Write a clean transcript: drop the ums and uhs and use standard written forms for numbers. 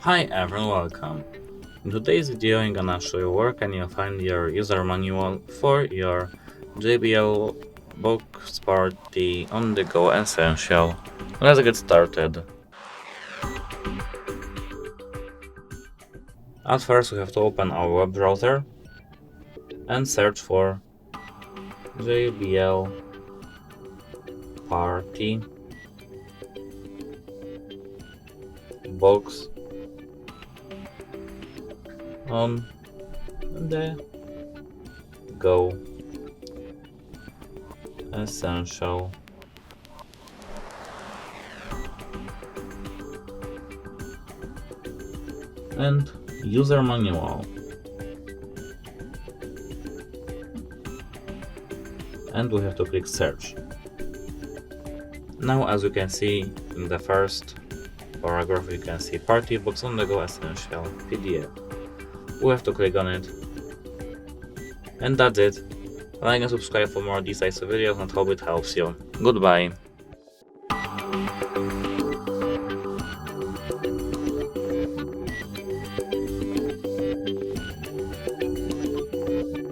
Hi everyone, welcome. In today's video I'm gonna show you where can you find your user manual for your JBL Box Party on the go Essential. Let's get started. At first we have to open our web browser and search for JBL Party Box on the go Essential. And user manual, and we have to click search. Now as you can see in the first paragraph you can see Partybox on the go Essential PDF. We have to click on it, and that's it. Like and subscribe for more these types of videos and hope it helps you. Goodbye.